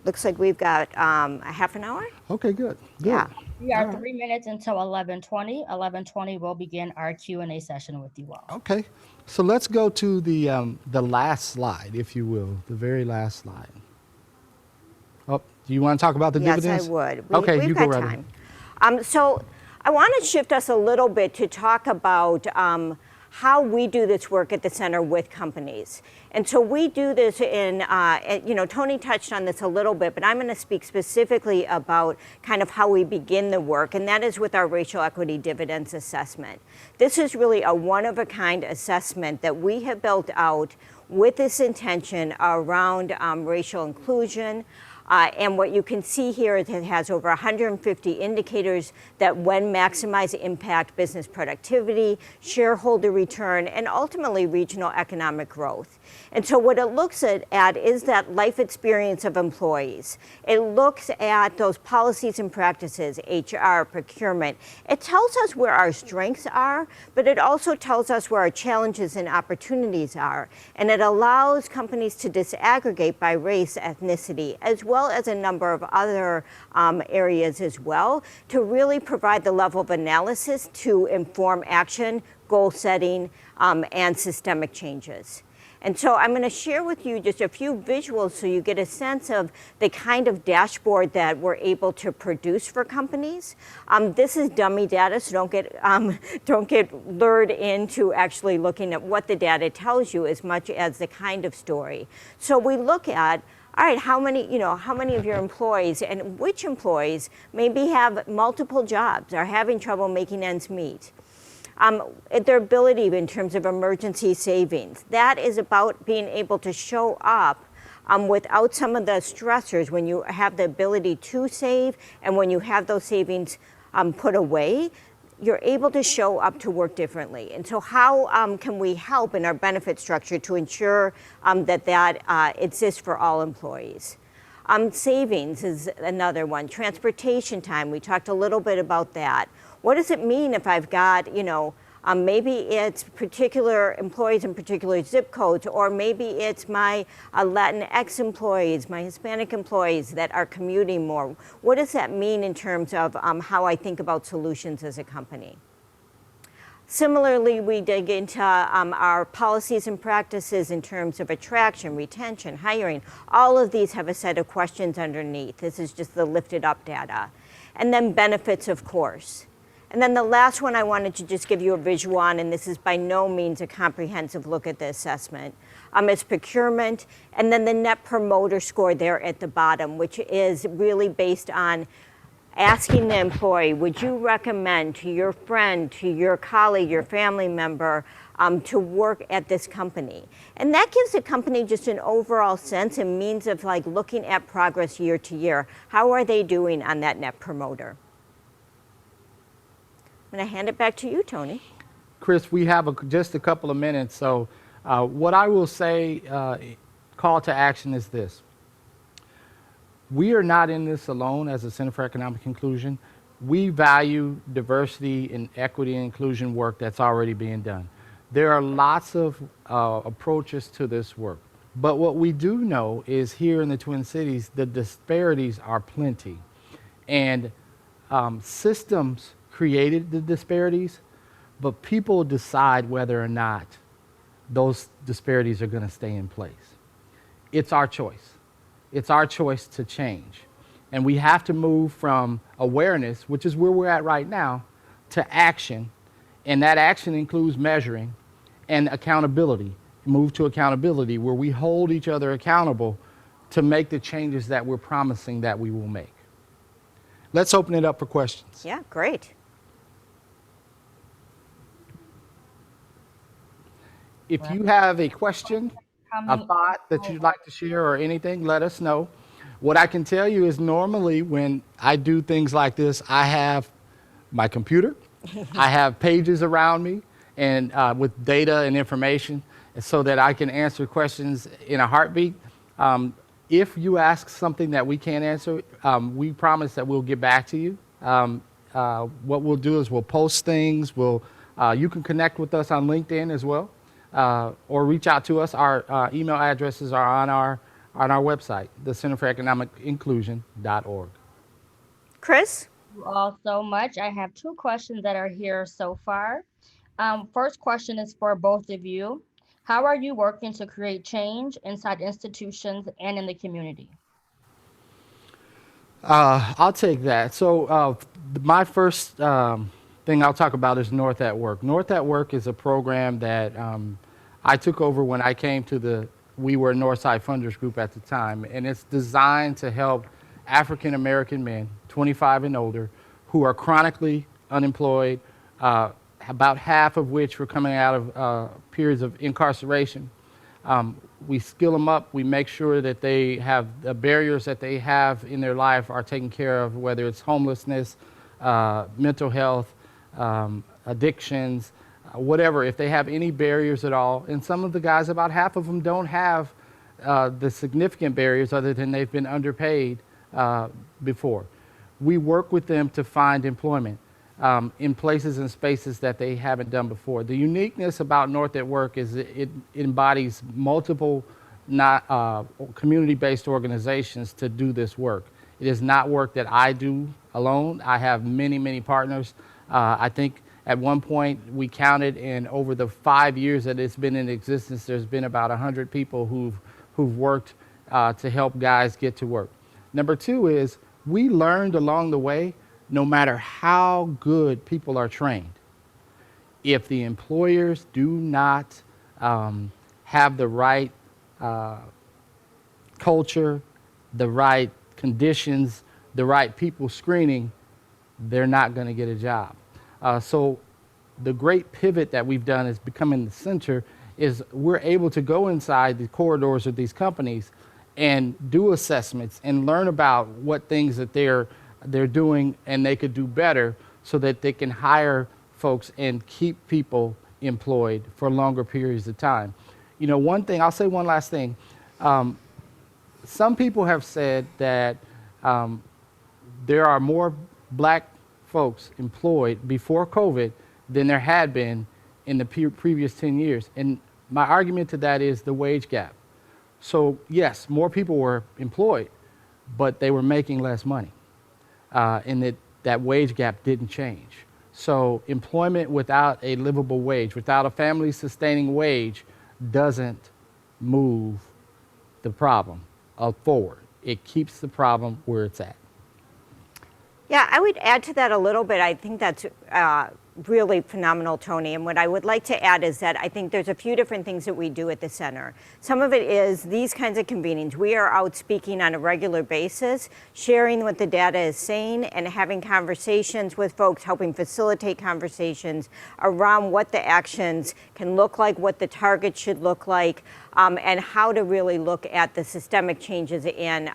Looks like we've got a half an hour. Okay, good. Yeah. We are 3 minutes until 11:20. 11:20, we'll begin our Q&A session with you all. Okay, so let's go to the last slide, if you will, the very last slide. Oh, do you want to talk about the dividends? Yes, I would. Okay, we've you got go right time. So I want to shift us a little bit to talk about how we do this work at the center with companies. And so we do this in, Tony touched on this a little bit, but I'm going to speak specifically about kind of how we begin the work, and that is with our Racial Equity Dividends Assessment. This is really a one-of-a-kind assessment that we have built out with this intention around racial inclusion. And what you can see here is it has over 150 indicators that when maximize impact business productivity, shareholder return, and ultimately regional economic growth. And so what it looks at is that life experience of employees. It looks at those policies and practices, HR, procurement. It tells us where our strengths are, but it also tells us where our challenges and opportunities are. And it allows companies to disaggregate by race, ethnicity, as well as a number of other areas as well, to really provide the level of analysis to inform action, goal setting, and systemic changes. And so I'm going to share with you just a few visuals so you get a sense of the kind of dashboard that we're able to produce for companies. This is dummy data, so don't get lured into actually looking at what the data tells you as much as the kind of story. So we look at, all right, how many of your employees and which employees maybe have multiple jobs, are having trouble making ends meet. Their ability in terms of emergency savings. That is about being able to show up without some of the stressors when you have the ability to save and when you have those savings put away. You're able to show up to work differently. And so how can we help in our benefit structure to ensure that exists for all employees? Savings is another one. Transportation time, we talked a little bit about that. What does it mean if I've got, maybe it's particular employees in particular zip codes, or maybe it's my Latinx employees, my Hispanic employees that are commuting more. What does that mean in terms of how I think about solutions as a company? Similarly, we dig into our policies and practices in terms of attraction, retention, hiring. All of these have a set of questions underneath. This is just the lifted up data. And then benefits, of course. And then the last one I wanted to just give you a visual on, and this is by no means a comprehensive look at the assessment, is procurement, and then the Net Promoter Score there at the bottom, which is really based on asking the employee, would you recommend to your friend, to your colleague, your family member, to work at this company? And that gives the company just an overall sense and means of like looking at progress year to year. How are they doing on that Net Promoter? I'm going to hand it back to you, Tony. Kris, we have just a couple of minutes. So what I will say, call to action is this. We are not in this alone as a Center for Economic Inclusion. We value diversity and equity and inclusion work that's already being done. There are lots of approaches to this work. But what we do know is here in the Twin Cities, the disparities are plenty. And systems created the disparities, but people decide whether or not those disparities are going to stay in place. It's our choice. It's our choice to change. And we have to move from awareness, which is where we're at right now, to action. And that action includes measuring and accountability. Move to accountability, where we hold each other accountable to make the changes that we're promising that we will make. Let's open it up for questions. Yeah, great. If you have a question, a thought that you'd like to share or anything, let us know. What I can tell you is normally when I do things like this, I have my computer, I have pages around me and with data and information so that I can answer questions in a heartbeat. If you ask something that we can't answer, we promise that we'll get back to you. What we'll do is we'll post things. You can connect with us on LinkedIn as well, or reach out to us. Our email addresses are on our website, the Center for Economic Inclusion.org. Kris? Thank you all so much. I have two questions that are here so far. First question is for both of you. How are you working to create change inside institutions and in the community? I'll take that. So my first thing I'll talk about is North at Work. North at Work is a program that I took over when I came to we were Northside Funders Group at the time, and it's designed to help African American men, 25 and older, who are chronically unemployed, about half of which were coming out of periods of incarceration. We skill them up. We make sure that they have the barriers that they have in their life are taken care of, whether it's homelessness, mental health, addictions, whatever, if they have any barriers at all. And some of the guys, about half of them, don't have the significant barriers other than they've been underpaid before. We work with them to find employment in places and spaces that they haven't done before. The uniqueness about North at Work is it embodies multiple community-based organizations to do this work. It is not work that I do alone. I have many, many partners. I think at one point we counted, and over the 5 years that it's been in existence, there's been about 100 people who've worked to help guys get to work. Number two is we learned along the way, no matter how good people are trained, if the employers do not have the right culture, the right conditions, the right people screening, they're not going to get a job. So the great pivot that we've done is becoming the center is we're able to go inside the corridors of these companies and do assessments and learn about what things that they're doing and they could do better so that they can hire folks and keep people employed for longer periods of time. You know, one thing, I'll say one last thing. Some people have said that there are more black folks employed before COVID than there had been in the previous 10 years. And my argument to that is the wage gap. So yes, more people were employed, but they were making less money. And that wage gap didn't change. So employment without a livable wage, without a family sustaining wage, doesn't move the problem forward. It keeps the problem where it's at. Yeah, I would add to that a little bit. I think that's really phenomenal, Tony. And what I would like to add is that I think there's a few different things that we do at the center. Some of it is these kinds of convenings. We are out speaking on a regular basis, sharing what the data is saying and having conversations with folks, helping facilitate conversations around what the actions can look like, what the targets should look like, and how to really look at the systemic changes in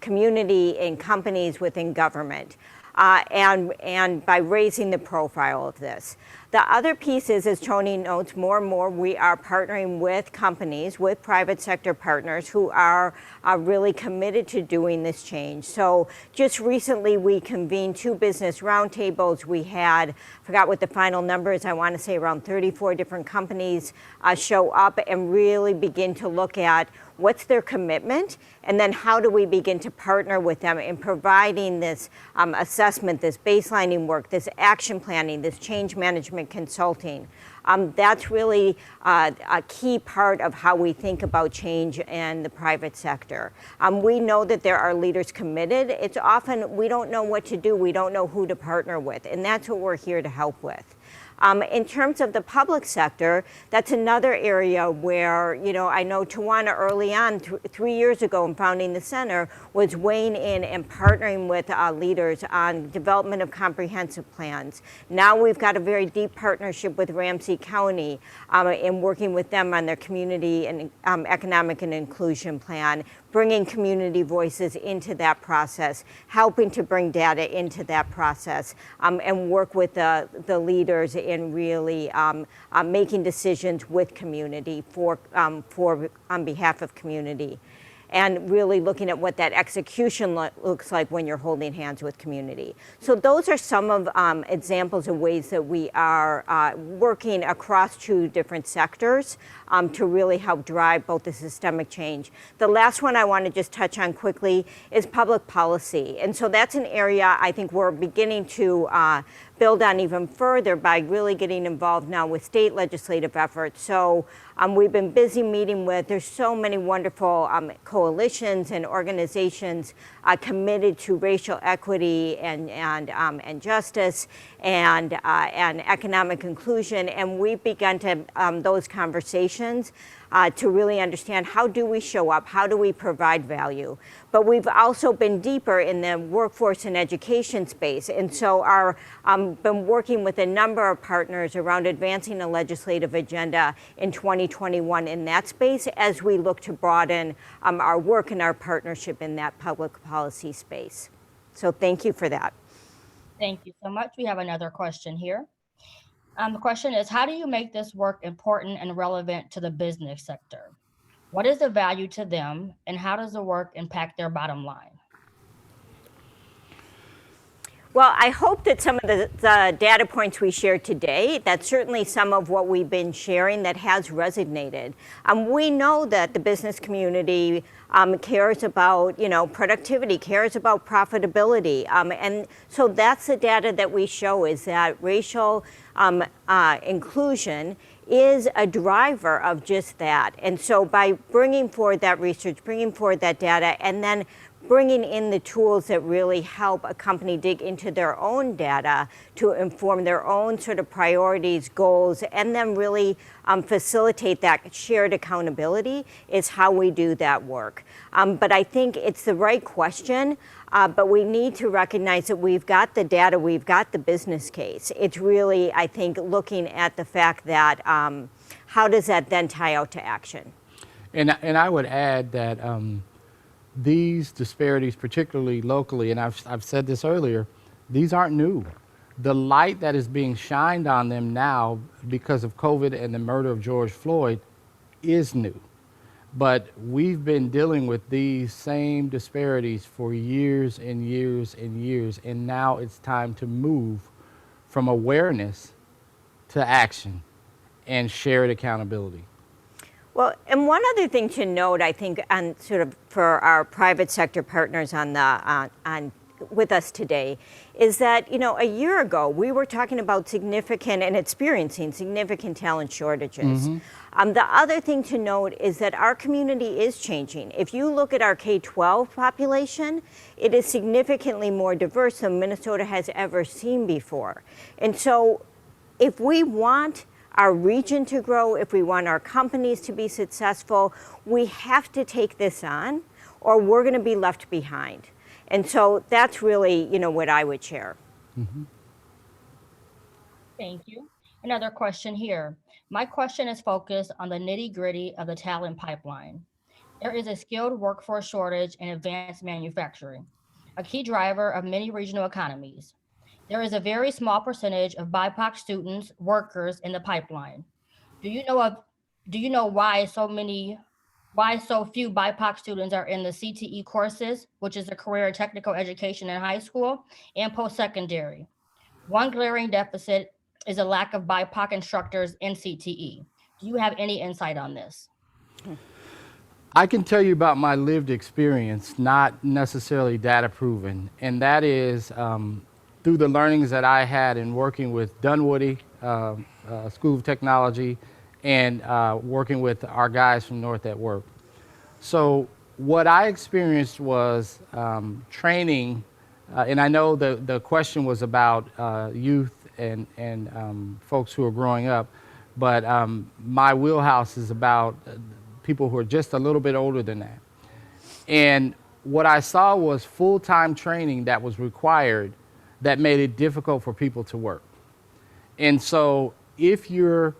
community, in companies, within government. And by raising the profile of this. The other piece is, as Tony notes, more and more we are partnering with companies, with private sector partners who are really committed to doing this change. So just recently we convened 2 business roundtables. We had, I forgot what the final number is, I want to say around 34 different companies show up and really begin to look at what's their commitment, and then how do we begin to partner with them in providing this assessment, this baselining work, this action planning, this change management consulting. That's really a key part of how we think about change in the private sector. We know that there are leaders committed. It's often we don't know what to do, we don't know who to partner with, and that's what we're here to help with. In terms of the public sector, that's another area where, I know Tawana early on, 3 years ago in founding the center, was weighing in and partnering with leaders on development of comprehensive plans. Now we've got a very deep partnership with Ramsey County in working with them on their community and economic and inclusion plan, bringing community voices into that process, helping to bring data into that process, and work with the leaders in really making decisions with community on behalf of community, and really looking at what that execution looks like when you're holding hands with community. So those are some of examples of ways that we are working across 2 different sectors to really help drive both the systemic change. The last one I want to just touch on quickly is public policy. And so that's an area I think we're beginning to build on even further by really getting involved now with state legislative efforts. So we've been busy meeting with, there's so many wonderful coalitions and organizations committed to racial equity and justice and economic inclusion. And we've begun to those conversations to really understand how do we show up, how do we provide value. But we've also been deeper in the workforce and education space, and so are been working with a number of partners around advancing a legislative agenda in 2021 in that space as we look to broaden our work and our partnership in that public policy space. So thank you for that. Thank you so much. We have another question here. The question is, how do you make this work important and relevant to the business sector? What is the value to them, and how does the work impact their bottom line? Well, I hope that some of the data points we shared today, that's certainly some of what we've been sharing that has resonated. We know that the business community cares about, productivity, cares about profitability. And so that's the data that we show, is that racial inclusion is a driver of just that. And so by bringing forward that research, bringing forward that data, and then bringing in the tools that really help a company dig into their own data to inform their own sort of priorities, goals, and then really facilitate that shared accountability is how we do that work. But I think it's the right question, but we need to recognize that we've got the data, we've got the business case. It's really, I think, looking at the fact that how does that then tie out to action? And I would add that these disparities, particularly locally, and I've said this earlier, these aren't new. The light that is being shined on them now because of COVID and the murder of George Floyd is new. But we've been dealing with these same disparities for years and years and years, and now it's time to move from awareness to action and shared accountability. Well, and one other thing to note, I think, on sort of for our private sector partners on with us today, is that a year ago we were talking about significant and experiencing significant talent shortages. Mm-hmm. The other thing to note is that our community is changing. If you look at our K-12 population, it is significantly more diverse than Minnesota has ever seen before. And so, if we want our region to grow, if we want our companies to be successful, we have to take this on, or we're going to be left behind. And so that's really, what I would share. Mm-hmm. Thank you. Another question here. My question is focused on the nitty-gritty of the talent pipeline. There is a skilled workforce shortage in advanced manufacturing, a key driver of many regional economies. There is a very small percentage of BIPOC students, workers in the pipeline. Do you know of do you know why so few BIPOC students are in the CTE courses, which is a career technical education in high school and post-secondary? One glaring deficit is a lack of BIPOC instructors in CTE. Do you have any insight on this? I can tell you about my lived experience, not necessarily data proven, and that is through the learnings that I had in working with Dunwoody School of Technology and working with our guys from North at Work. So what I experienced was training, and I know the question was about youth and folks who are growing up, but my wheelhouse is about people who are just a little bit older than that. And what I saw was full-time training that was required that made it difficult for people to work. And so if you're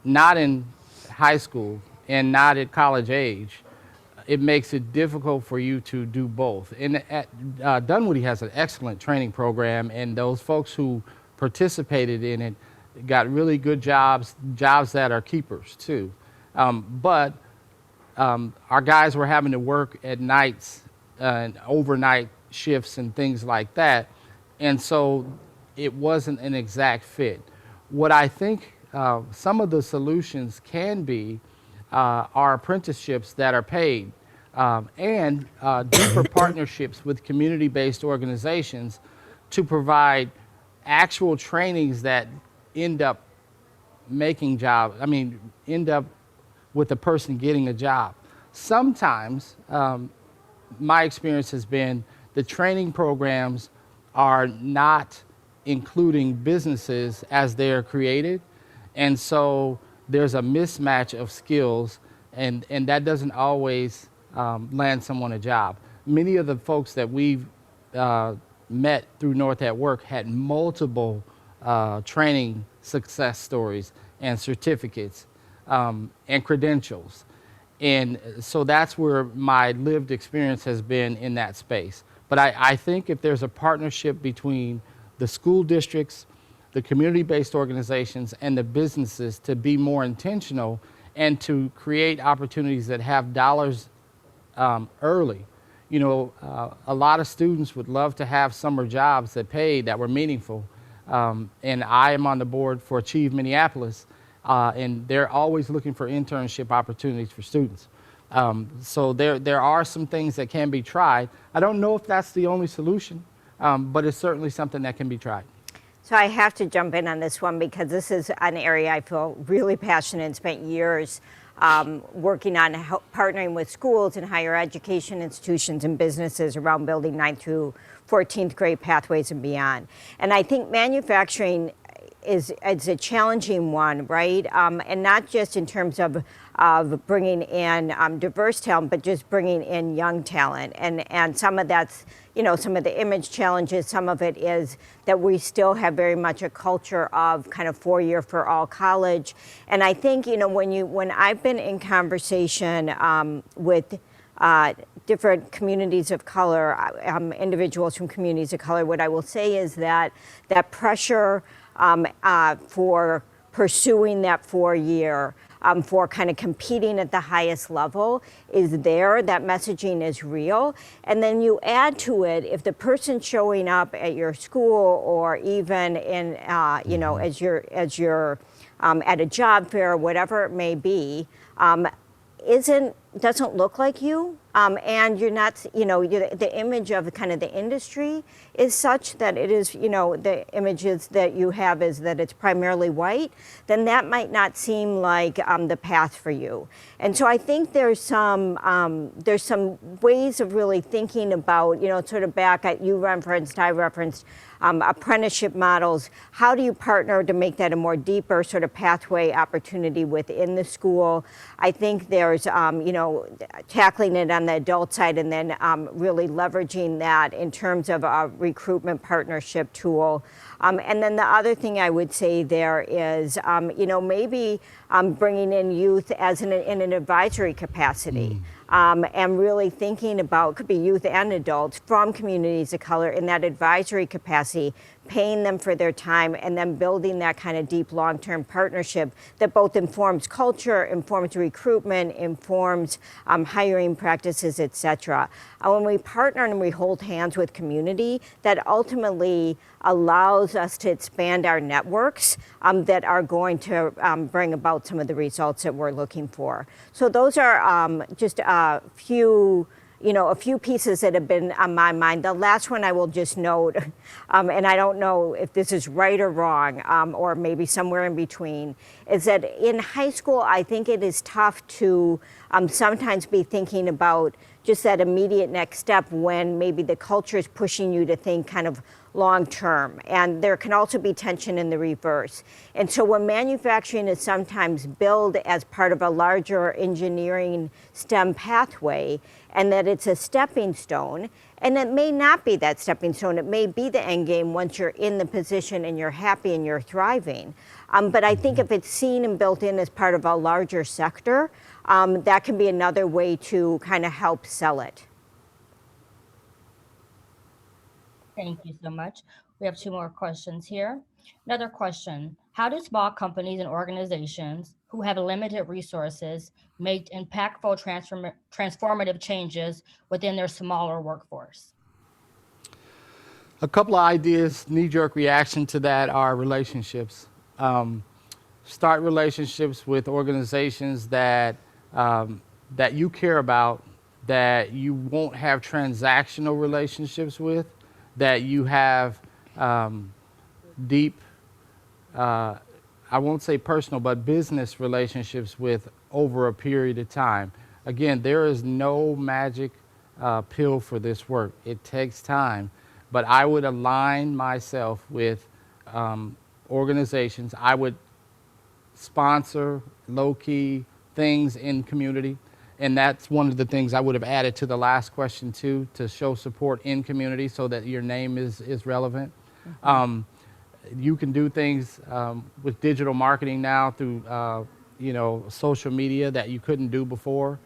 not in high school and not at college age, it makes it difficult for you to do both. And Dunwoody has an excellent training program, and those folks who participated in it got really good jobs that are keepers too. But our guys were having to work at nights and overnight shifts and things like that. And so it wasn't an exact fit. What I think some of the solutions can be are apprenticeships that are paid and deeper partnerships with community-based organizations to provide actual trainings that end up end up with the person getting a job. Sometimes, my experience has been the training programs are not including businesses as they're created, and so there's a mismatch of skills, and that doesn't always land someone a job. Many of the folks that we've met through North at Work had multiple training success stories and certificates and credentials. And so that's where my lived experience has been in that space. But I think if there's a partnership between the school districts, the community-based organizations, and the businesses to be more intentional and to create opportunities that have dollars early. You know, a lot of students would love to have summer jobs that paid, that were meaningful. And I am on the board for Achieve Minneapolis, and they're always looking for internship opportunities for students. So there are some things that can be tried. I don't know if that's the only solution, but it's certainly something that can be tried. So I have to jump in on this one because this is an area I feel really passionate and spent years working on partnering with schools and higher education institutions and businesses around building 9th through 14th grade pathways and beyond. And I think manufacturing is a challenging one, right? And not just in terms of bringing in diverse talent, but just bringing in young talent. And some of that's, you know, some of the image challenges, some of it is that we still have very much a culture of kind of 4-year for all college. And I think, you know, when I've been in conversation with different communities of color, individuals from communities of color, what I will say is that pressure for pursuing that 4-year, for kind of competing at the highest level is there. That messaging is real. And then you add to it, if the person showing up at your school or even in, you know, as you're at a job fair or whatever it may be, doesn't look like you, and you're not, you know, the image of kind of the industry is such that it is, you know, the images that you have is that it's primarily white, then that might not seem like the path for you. And so I think there's some ways of really thinking about, you know, sort of back at I referenced apprenticeship models. How do you partner to make that a more deeper sort of pathway opportunity within the school? I think there's, you know, tackling it on the adult side and then really leveraging that in terms of a recruitment partnership tool. And then the other thing I would say there is, you know, maybe bringing in youth as in an advisory capacity. And really thinking about, could be youth and adults from communities of color in that advisory capacity, paying them for their time, and then building that kind of deep long-term partnership that both informs culture, informs recruitment, informs hiring practices, et cetera. When we partner and we hold hands with community, that ultimately allows us to expand our networks that are going to bring about some of the results that we're looking for. So those are just a few pieces that have been on my mind. The last one I will just note, and I don't know if this is right or wrong, or maybe somewhere in between, is that in high school, I think it is tough to sometimes be thinking about just that immediate next step when maybe the culture is pushing you to think kind of long term. And there can also be tension in the reverse. And so when manufacturing is sometimes billed as part of a larger engineering STEM pathway, and that it's a stepping stone, and it may not be that stepping stone, it may be the end game once you're in the position and you're happy and you're thriving. But I think if it's seen and built in as part of a larger sector, that can be another way to kind of help sell it. Thank you so much. We have two more questions here. Another question: how do small companies and organizations who have limited resources make impactful transformative changes within their smaller workforce? A couple of ideas, knee-jerk reaction to that are relationships. Start relationships with organizations that you care about, that you won't have transactional relationships with, that you have deep, I won't say personal, but business relationships with over a period of time. Again, there is no magic pill for this work. It takes time, but I would align myself with organizations. I would sponsor low-key things in community. And that's one of the things I would have added to the last question too, to show support in community so that your name is relevant. Mm-hmm. You can do things with digital marketing now through social media that you couldn't do before.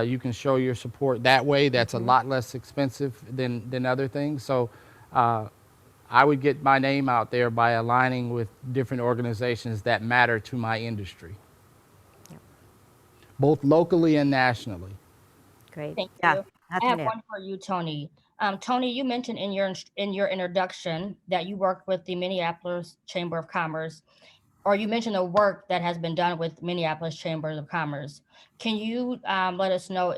You can show your support that way. That's a lot less expensive than other things. So I would get my name out there by aligning with different organizations that matter to my industry, both locally and nationally. Great. Thank you. Yeah, I have one for you, Tony. Tony, you mentioned in your introduction that you worked with the Minneapolis Chamber of Commerce, or you mentioned the work that has been done with Minneapolis Chambers of Commerce. Can you let us know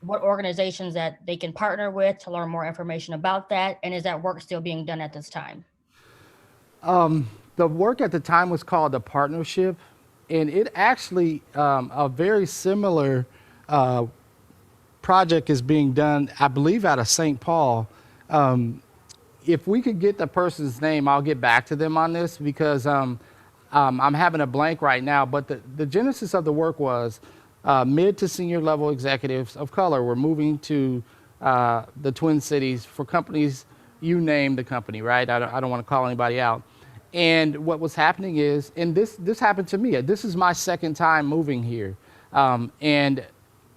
what organizations that they can partner with to learn more information about that, and is that work still being done at this time? The work at the time was called the partnership, and it actually a very similar project is being done, I believe, out of St. Paul. If we could get the person's name, I'll get back to them on this because I'm having a blank right now. But the genesis of the work was mid to senior level executives of color were moving to the Twin Cities for companies. You name the company, right? I don't want to call anybody out. And what was happening is, and this happened to me. This is my second time moving here. And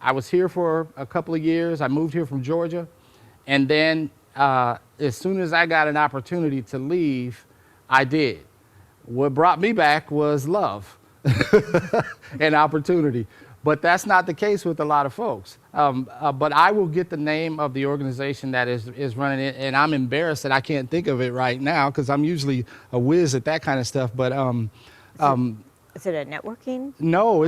I was here for a couple of years. I moved here from Georgia. And then as soon as I got an opportunity to leave, I did. What brought me back was love and opportunity. But that's not the case with a lot of folks. But I will get the name of the organization that is running it, and I'm embarrassed that I can't think of it right now because I'm usually a whiz at that kind of stuff. But is it a networking? No,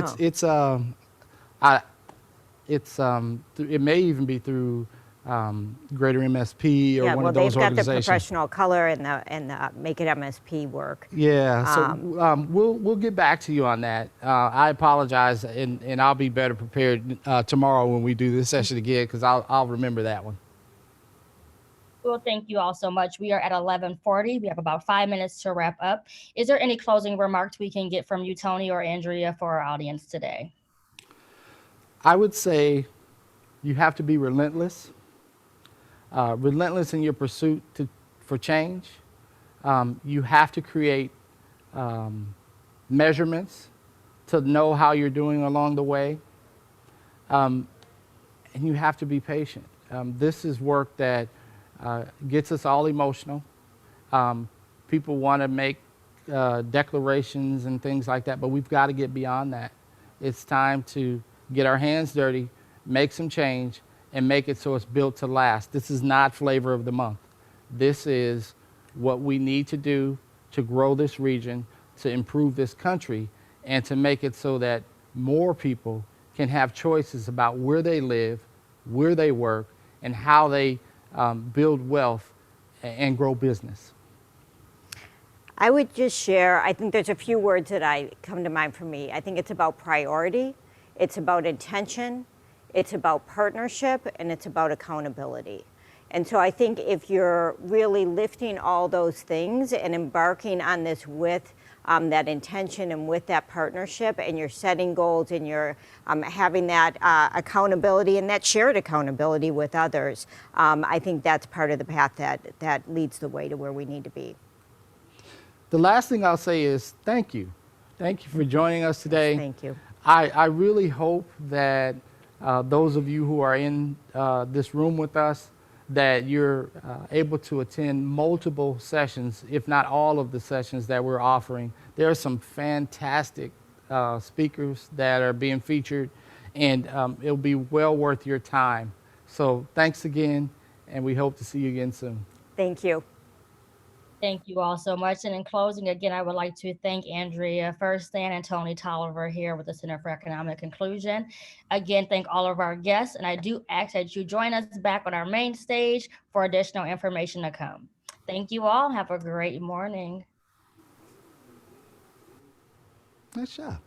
it may even be through Greater MSP or one of those organizations. Yeah, well, they've got the professional color and the Make It MSP work. Yeah, so we'll get back to you on that. I apologize, and I'll be better prepared tomorrow when we do this session again because I'll remember that one. Well, thank you all so much. We are at 11:40. We have about 5 minutes to wrap up. Is there any closing remarks we can get from you, Tony or Andrea, for our audience today? I would say you have to be relentless. Relentless in your pursuit for change. You have to create measurements to know how you're doing along the way. And you have to be patient. This is work that gets us all emotional. People want to make declarations and things like that, but we've got to get beyond that. It's time to get our hands dirty, make some change, and make it so it's built to last. This is not flavor of the month. This is what we need to do to grow this region, to improve this country, and to make it so that more people can have choices about where they live, where they work, and how they build wealth and grow business. I would just share, I think there's a few words that come to mind for me. I think it's about priority, it's about intention, it's about partnership, and it's about accountability. And so I think if you're really lifting all those things and embarking on this with that intention and with that partnership, and you're setting goals and you're having that accountability and that shared accountability with others, I think that's part of the path that leads the way to where we need to be. The last thing I'll say is thank you. Thank you for joining us today. Thank you. I really hope that those of you who are in this room with us, that you're able to attend multiple sessions, if not all of the sessions that we're offering. There are some fantastic speakers that are being featured, and it'll be well worth your time. So thanks again, and we hope to see you again soon. Thank you. Thank you all so much. And in closing, again, I would like to thank Andrea Ferstan and Tony Tolliver here with the Center for Economic Inclusion. Again, thank all of our guests. And I do ask that you join us back on our main stage for additional information to come. Thank you all. Have a great morning. Nice job.